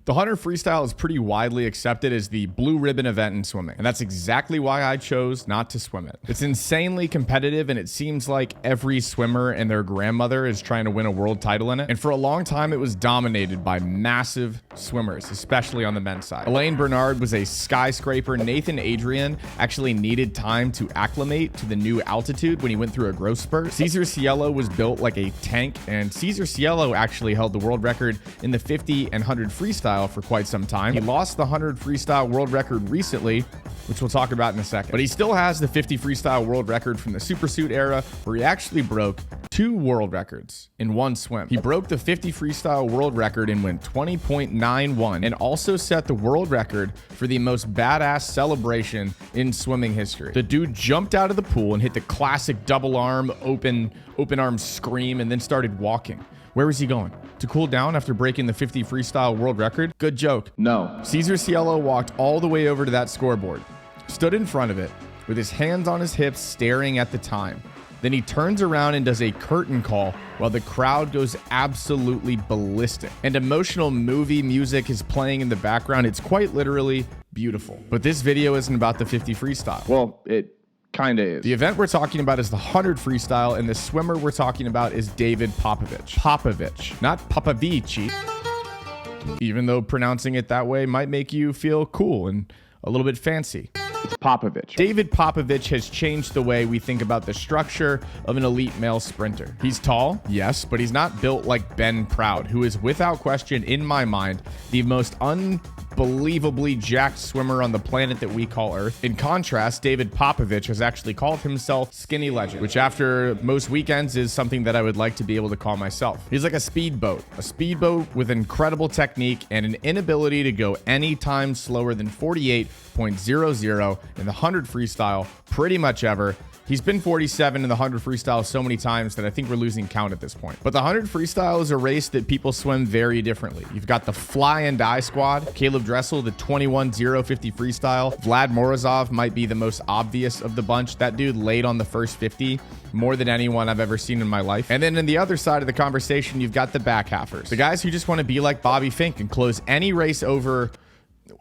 The 100 freestyle is pretty widely accepted as the blue ribbon event in swimming, and that's exactly why I chose not to swim it. It's insanely competitive, and it seems like every swimmer and their grandmother is trying to win a world title in it. And for a long time, it was dominated by massive swimmers, especially on the men's side. Elaine Bernard was a skyscraper. Nathan Adrian actually needed time to acclimate to the new altitude when he went through a growth spurt. Cesar Cielo was built like a tank, and Cesar Cielo actually held the world record in the 50 and 100 freestyle for quite some time. He lost the 100 freestyle world record recently, which we'll talk about in a second. But he still has the 50 freestyle world record from the supersuit era, where he actually broke 2 world records in one swim. He broke the 50 freestyle world record and went 20.91, and also set the world record for the most badass celebration in swimming history. The dude jumped out of the pool and hit the classic double arm, open arm scream, and then started walking. Where was he going? To cool down after breaking the 50 freestyle world record? Good joke. No. Cesar Cielo walked all the way over to that scoreboard, stood in front of it with his hands on his hips, staring at the time. Then he turns around and does a curtain call while the crowd goes absolutely ballistic. And emotional movie music is playing in the background. It's quite literally beautiful. But this video isn't about the 50 freestyle. Well, it kinda is. The event we're talking about is the 100 freestyle, and the swimmer we're talking about is David Popovici. Popovici, not Popovici. Even though pronouncing it that way might make you feel cool and a little bit fancy. It's Popovici. David Popovici has changed the way we think about the structure of an elite male sprinter. He's tall, yes, but he's not built like Ben Proud, who is without question, in my mind, the most unbelievably jacked swimmer on the planet that we call Earth. In contrast, David Popovici has actually called himself Skinny Legend, which after most weekends is something that I would like to be able to call myself. He's like a speedboat with incredible technique and an inability to go any time slower than 48.00 in the 100 freestyle pretty much ever. He's been 47 in the 100 freestyle so many times that I think we're losing count at this point. But the 100 freestyle is a race that people swim very differently. You've got the fly and die squad. Caleb Dressel, the 21.050 freestyle. Vlad Morozov might be the most obvious of the bunch. That dude laid on the first 50 more than anyone I've ever seen in my life. And then in the other side of the conversation, you've got the back halfers. The guys who just want to be like Bobby Fink and close any race over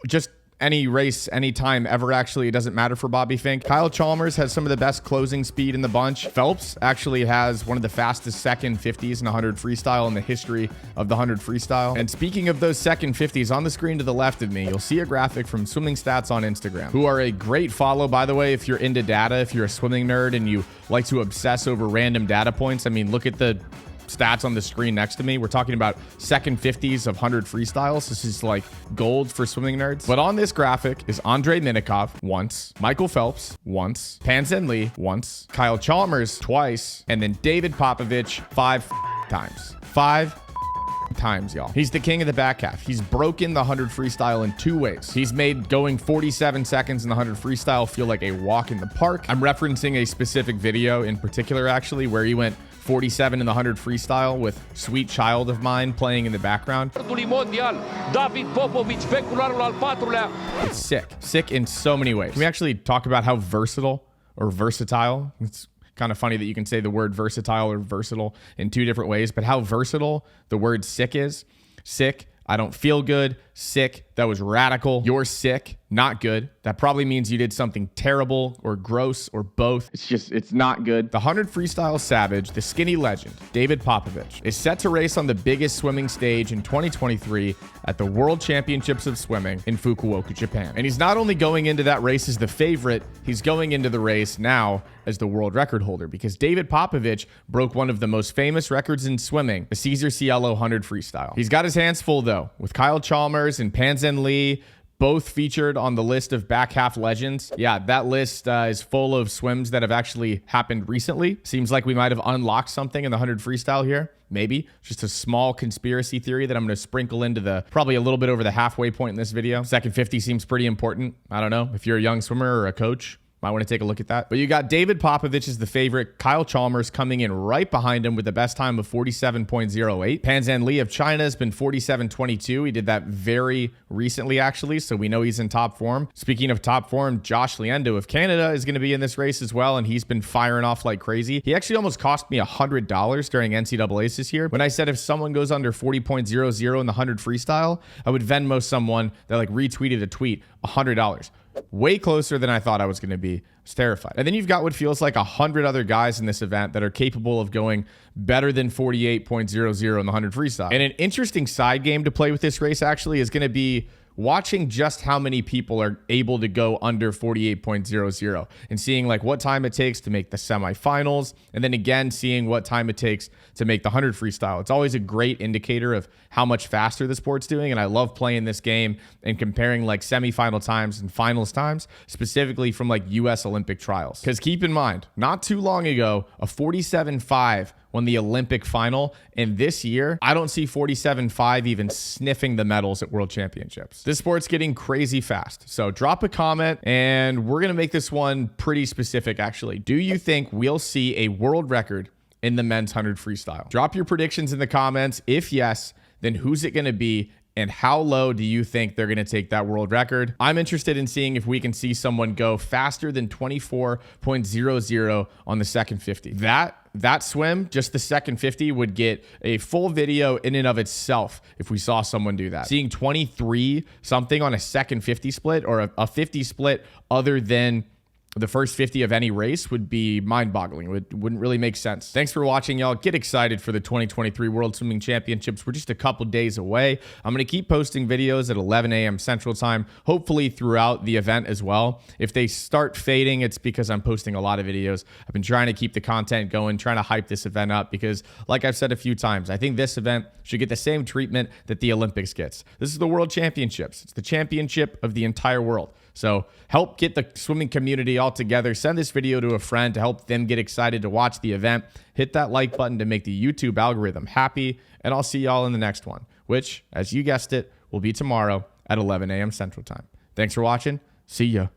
just any race, anytime ever. Actually, it doesn't matter for Bobby Fink. Kyle Chalmers has some of the best closing speed in the bunch. Phelps actually has one of the fastest second 50s in 100 freestyle in the history of the 100 freestyle. And speaking of those second 50s, on the screen to the left of me, you'll see a graphic from Swimming Stats on Instagram, who are a great follow, by the way, if you're into data, if you're a swimming nerd and you like to obsess over random data points. I mean, look at the stats on the screen next to me. We're talking about second 50s of 100 freestyles. This is like gold for swimming nerds. But on this graphic is Andrei Minikov once, Michael Phelps once, Panzen Lee once, Kyle Chalmers twice, and then David Popovici 5 times. 5 times, y'all. He's the king of the back half. He's broken the 100 freestyle in 2 ways. He's made going 47 seconds in the 100 freestyle feel like a walk in the park. I'm referencing a specific video in particular, actually, where he went 47 in the 100 freestyle with Sweet Child of Mine playing in the background. David Popovici. It's sick in so many ways. Can we actually talk about how versatile or versatile? It's kind of funny that you can say the word versatile or versatile in 2 different ways, but how versatile the word sick is. Sick, I don't feel good. Sick, that was radical. You're sick, not good. That probably means you did something terrible or gross or both. It's not good. The 100 freestyle savage, the skinny legend, David Popovici, is set to race on the biggest swimming stage in 2023 at the World Championships of Swimming in Fukuoka, Japan. And he's not only going into that race as the favorite, he's going into the race now as the world record holder, because David Popovici broke one of the most famous records in swimming, the Cesar Cielo 100 freestyle. He's got his hands full, though, with Kyle Chalmers and Panzen Lee, both featured on the list of back half legends. Yeah, that list is full of swims that have actually happened recently. Seems like we might have unlocked something in the 100 freestyle here. Maybe just a small conspiracy theory that I'm going to sprinkle into the probably a little bit over the halfway point in this video. Second 50 seems pretty important. I don't know if you're a young swimmer or a coach. Might want to take a look at that. But you got David Popovici as the favorite. Kyle Chalmers coming in right behind him with the best time of 47.08. Panzan Lee of China has been 47.22. He did that very recently, actually, so we know he's in top form. Speaking of top form, Josh Liendo of Canada is going to be in this race as well, and he's been firing off like crazy. He actually almost cost me $100 during NCAAs this year when I said if someone goes under 40.00 in the 100 freestyle, I would Venmo someone that like retweeted a tweet $100. Way closer than I thought I was going to be. I was terrified. And then you've got what feels like 100 other guys in this event that are capable of going better than 48.00 in the 100 freestyle. And an interesting side game to play with this race actually is going to be watching just how many people are able to go under 48.00 and seeing like what time it takes to make the semifinals. And then again, seeing what time it takes to make the 100 freestyle. It's always a great indicator of how much faster the sport's doing. And I love playing this game and comparing like semifinal times and finals times, specifically from like US Olympic trials. Because keep in mind, not too long ago, a 47.5 won the Olympic final. And this year, I don't see 47.5 even sniffing the medals at World Championships. This sport's getting crazy fast. So drop a comment and we're going to make this one pretty specific, actually. Do you think we'll see a world record in the men's 100 freestyle? Drop your predictions in the comments. If yes, then who's it going to be? And how low do you think they're going to take that world record? I'm interested in seeing if we can see someone go faster than 24.00 on the second 50. That swim, just the second 50, would get a full video in and of itself if we saw someone do that. Seeing 23 something on a second 50 split or a 50 split other than the first 50 of any race would be mind-boggling. It wouldn't really make sense. Thanks for watching, y'all. Get excited for the 2023 World Swimming Championships. We're just a couple days away. I'm going to keep posting videos at 11 a.m. Central Time, hopefully throughout the event as well. If they start fading, it's because I'm posting a lot of videos. I've been trying to keep the content going, trying to hype this event up because, like I've said a few times, I think this event should get the same treatment that the Olympics gets. This is the World Championships. It's the championship of the entire world. So help get the swimming community all together. Send this video to a friend to help them get excited to watch the event. Hit that like button to make the YouTube algorithm happy. And I'll see y'all in the next one, which, as you guessed it, will be tomorrow at 11 a.m. Central Time. Thanks for watching. See ya.